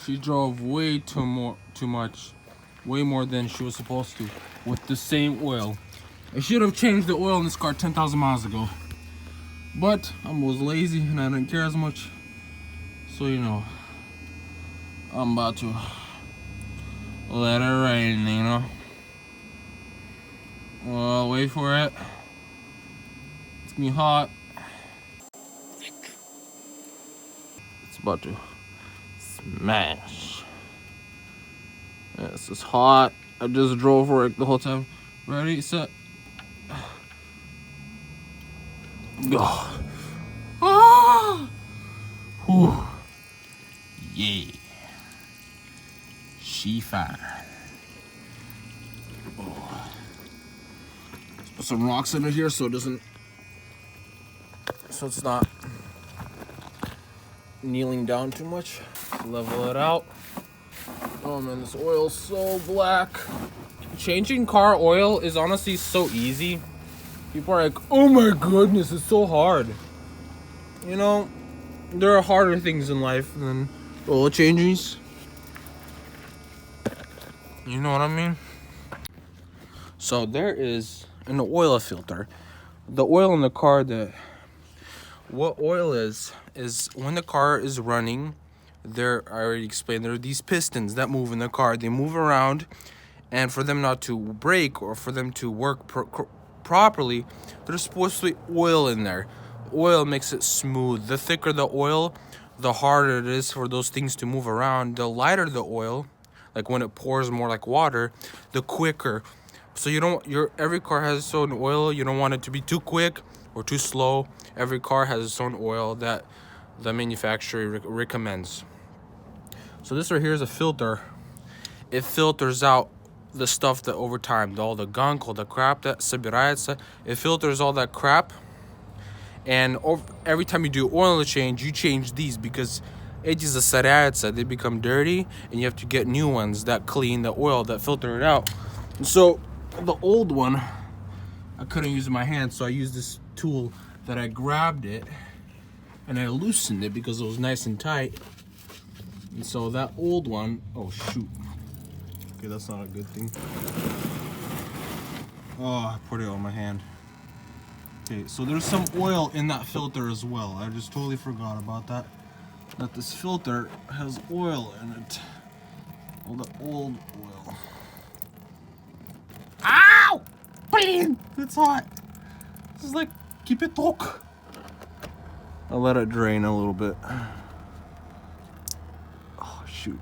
She drove too much, way more than she was supposed to, with the same oil. I should have changed the oil in this car 10,000 miles ago, but I was lazy and I didn't care as much. So you know, I'm about to let it rain. You know. Well, wait for it. It's gonna be hot. It's about to smash. This is hot. I just drove for it the whole time. Ready, set, go. Ah! Whew. Yeah. She fine. Oh. Let's put some rocks in it here so it's not kneeling down too much. Level it out. Oh man, this oil's so black. Changing car oil is honestly so easy. People are like, oh my goodness, it's so hard. You know, there are harder things in life than oil changes. You know what I mean? So there is an oil filter. The oil in the car, what oil is when the car is running, I already explained, there are these pistons that move in the car. They move around, and for them not to break or for them to work properly, there's supposed to be oil in there. Oil makes it smooth. The thicker the oil, the harder it is for those things to move around. The lighter the oil, like when it pours more like water, the quicker. So every car has its own oil. You don't want it to be too quick or too slow. Every car has its own oil that the manufacturer recommends. So this right here is a filter. It filters out the stuff that over time, all the gunk, all the crap that собирается, it filters all that crap. And every time you do oil change, you change these because эти засоряются, they become dirty, and you have to get new ones that clean the oil, that filter it out. And so the old one, I couldn't use my hand, so I used this tool that I grabbed it and I loosened it because it was nice and tight. And so that old one, oh shoot. Okay, that's not a good thing. Oh, I put it on my hand. Okay, so there's some oil in that filter as well. I just totally forgot about that. That this filter has oil in it. All the old oil. Ow! Please! It's hot. This is like, keep it talk. I'll let it drain a little bit. Oh, shoot.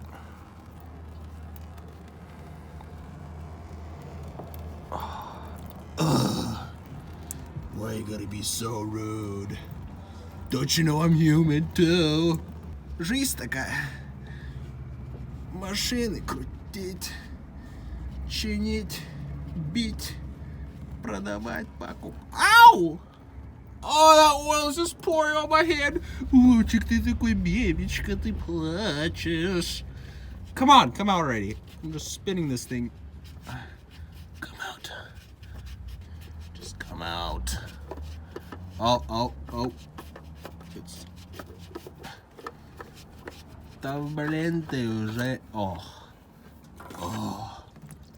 Why you gotta be so rude? Don't you know I'm human too? Жизнь такая. Машины крутить, чинить, бить, продавать, покупать. Ow! Oh, that oil is just pouring on my hand. Лучик, ты такой бебечка, ты плачешь. Come on, come out already. I'm just spinning this thing. Come out. Just come out. Oh. It's transparente уже. Oh.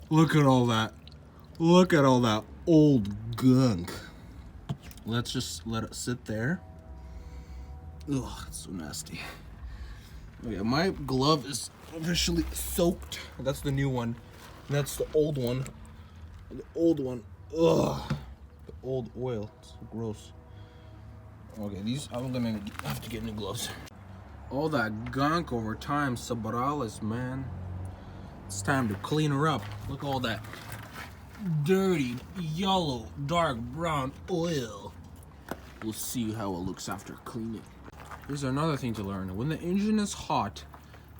Look at all that. Look at all that old gunk. Let's just let it sit there. Ugh, it's so nasty. Oh yeah, my glove is officially soaked. That's the new one. That's the old one. The old one. Ugh. The old oil. It's so gross. Okay, these I'm gonna have to get new gloves. All that gunk over time, sabrales, man. It's time to clean her up. Look at all that dirty, yellow, dark brown oil. We'll see how it looks after cleaning. Here's another thing to learn. When the engine is hot,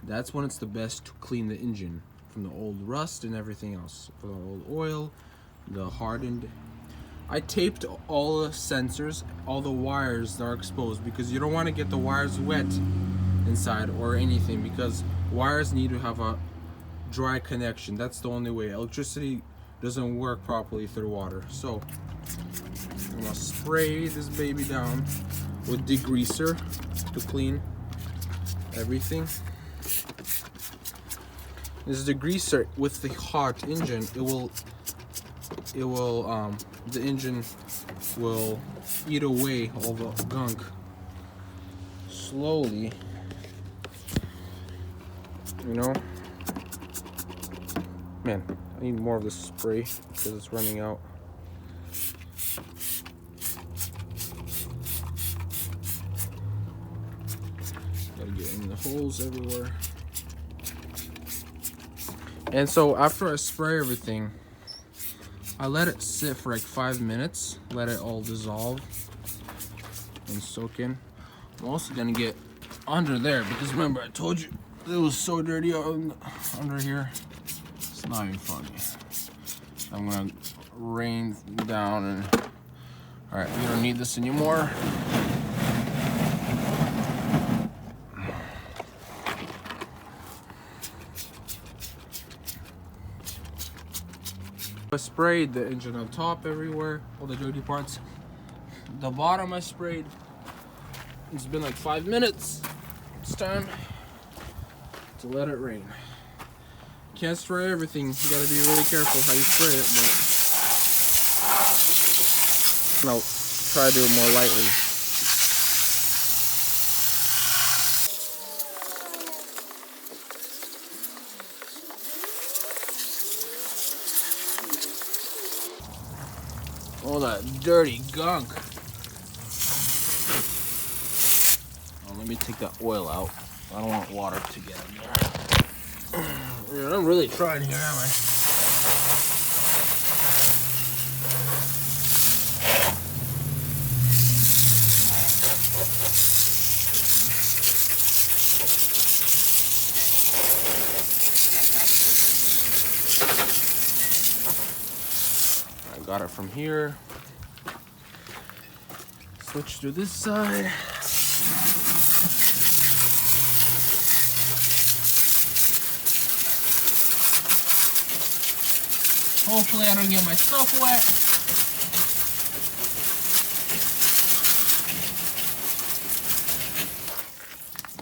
that's when it's the best to clean the engine from the old rust and everything else. For the old oil, the hardened. I taped all the sensors, all the wires that are exposed, because you don't want to get the wires wet inside or anything, because wires need to have a dry connection. That's the only way. Electricity doesn't work properly through water. So I'm gonna spray this baby down with degreaser to clean everything. This is the degreaser. With the hot engine, the engine will eat away all the gunk slowly, you know. Man, I need more of this spray because it's running out. Gotta get in the holes everywhere. And so after I spray everything, I let it sit for like 5 minutes, let it all dissolve and soak in. I'm also gonna get under there because remember I told you it was so dirty under here. It's not even funny. I'm gonna rain down and all right, we don't need this anymore. I sprayed the engine on top everywhere, all the dirty parts. The bottom I sprayed. It's been like 5 minutes. It's time to let it rain. Can't spray everything. You gotta be really careful how you spray it, but I'll try to do it more lightly. All that dirty gunk. Oh, let me take that oil out. I don't want water to get in there. Man, I'm really trying here, am I? Got it from here. Switch to this side. Hopefully I don't get myself wet.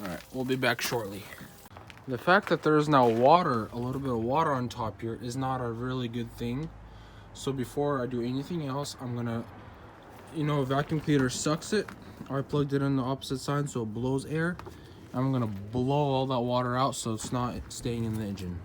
Alright, we'll be back shortly. The fact that there's now water, a little bit of water on top here, is not a really good thing. So before I do anything else, I'm gonna, a vacuum cleaner sucks it. I plugged it in the opposite side so it blows air. I'm gonna blow all that water out so it's not staying in the engine.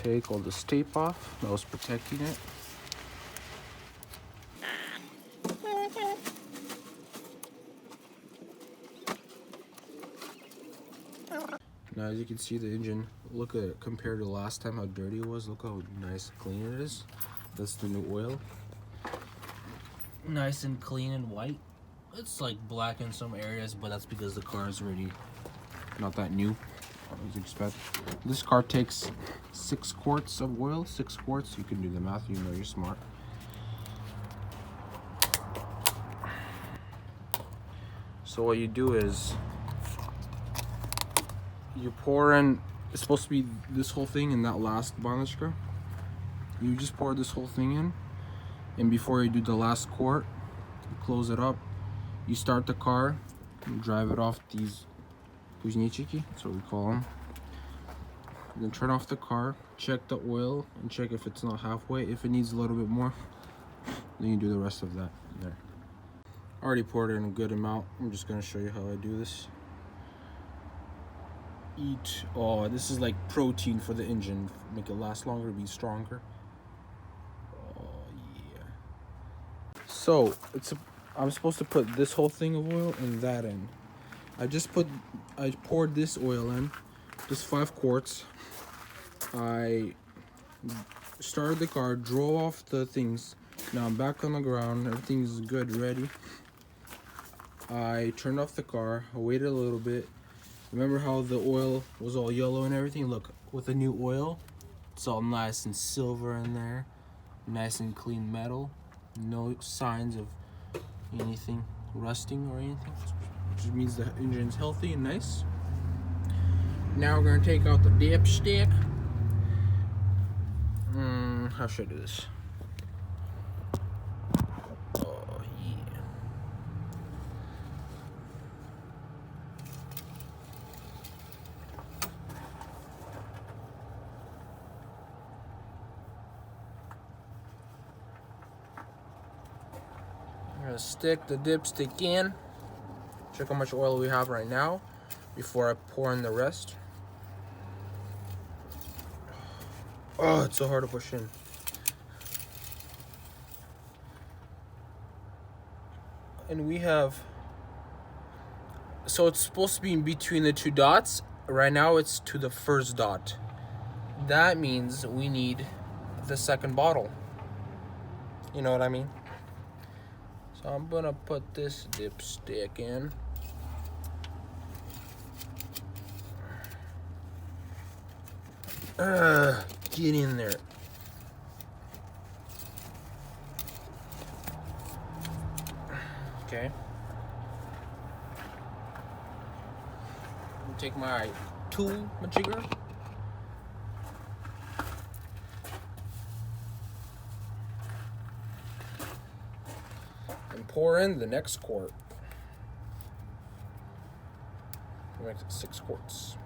Take all this tape off that was protecting it. Now as you can see the engine, look at it compared to last time how dirty it was. Look how nice and clean it is. That's the new oil. Nice and clean and white. It's like black in some areas, but that's because the car is already not that new. As you expect. This car takes 6 quarts of oil. 6 quarts. You can do the math. You know you're smart. So what you do is you pour in. It's supposed to be this whole thing in that last banachka. You just pour this whole thing in, and before you do the last quart, you close it up. You start the car. You drive it off these kuznechiki, that's what we call them. Then turn off the car, check the oil, and check if it's not halfway. If it needs a little bit more, then you do the rest of that there. I already poured in a good amount. I'm just gonna show you how I do this. Oh, this is like protein for the engine. Make it last longer, be stronger. Oh yeah. So I'm supposed to put this whole thing of oil and that in. I poured this oil in, just 5 quarts. I started the car, drove off the things. Now I'm back on the ground, everything's good, ready. I turned off the car, I waited a little bit. Remember how the oil was all yellow and everything? Look, with the new oil, It's all nice and silver in there. Nice and clean metal. No signs of anything rusting or anything. Which means the engine's healthy and nice. Now we're gonna take out the dipstick. How should I do this? Oh yeah. I'm gonna stick the dipstick in. Check how much oil we have right now before I pour in the rest. Oh, it's so hard to push in. And we have, so it's supposed to be in between the two dots. Right now it's to the first dot. That means we need the second bottle. You know what I mean? So I'm gonna put this dipstick in. Get in there. Okay. Take my tool, my jigger. And pour in the next quart. Make it 6 quarts.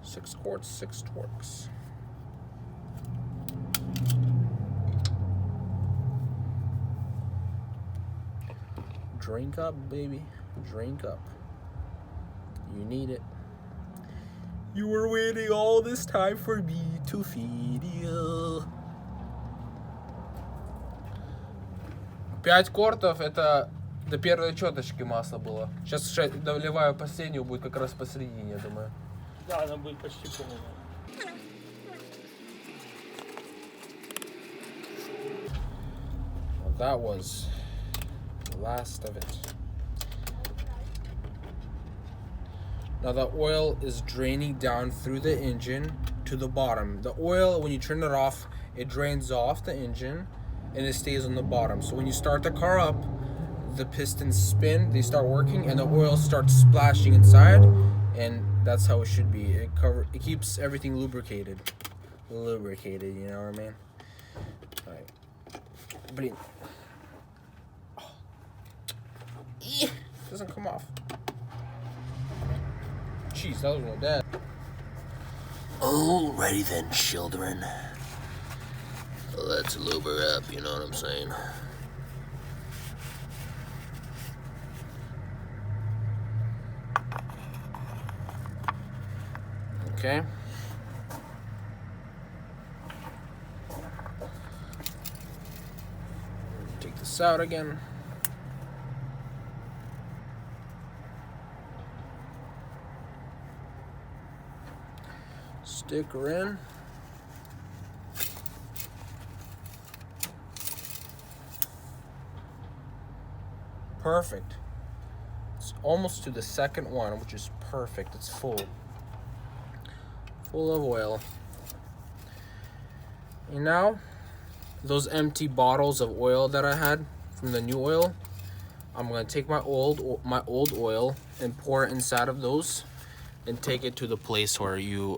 6 quarts, 6 twerks. Drink up, baby. Drink up. You need it. You were waiting all this time for me to feed you. 5 кортов это до первой четочки масла было. Сейчас доливаю последнюю, будет как раз посередине, я думаю. Да, она будет почти полная. Well, that was the last of it. Now the oil is draining down through the engine to the bottom. The oil, when you turn it off, it drains off the engine and it stays on the bottom. So when you start the car up, the pistons spin, they start working, and the oil starts splashing inside, and that's how it should be. It keeps everything lubricated. Lubricated, you know what I mean? All right. But it doesn't come off. Jeez, that was my dad. Alrighty then, children. Let's lube her up, you know what I'm saying? Okay. Take this out again. Stick her in. Perfect. It's almost to the second one, which is perfect. It's full of oil. And now, those empty bottles of oil that I had from the new oil, I'm gonna take my old oil and pour it inside of those, and take it to the place where you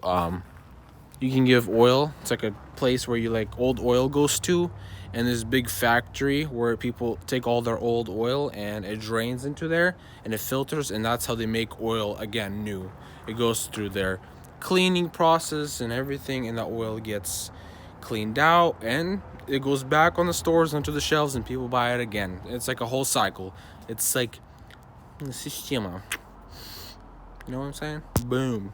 can give oil. It's like a place where old oil goes to, and this big factory where people take all their old oil and it drains into there and it filters, and that's how they make oil again new. It goes through their cleaning process and everything, and the oil gets cleaned out and it goes back on the stores onto the shelves and people buy it again. It's like a whole cycle. It's like the system. You know what I'm saying? Boom.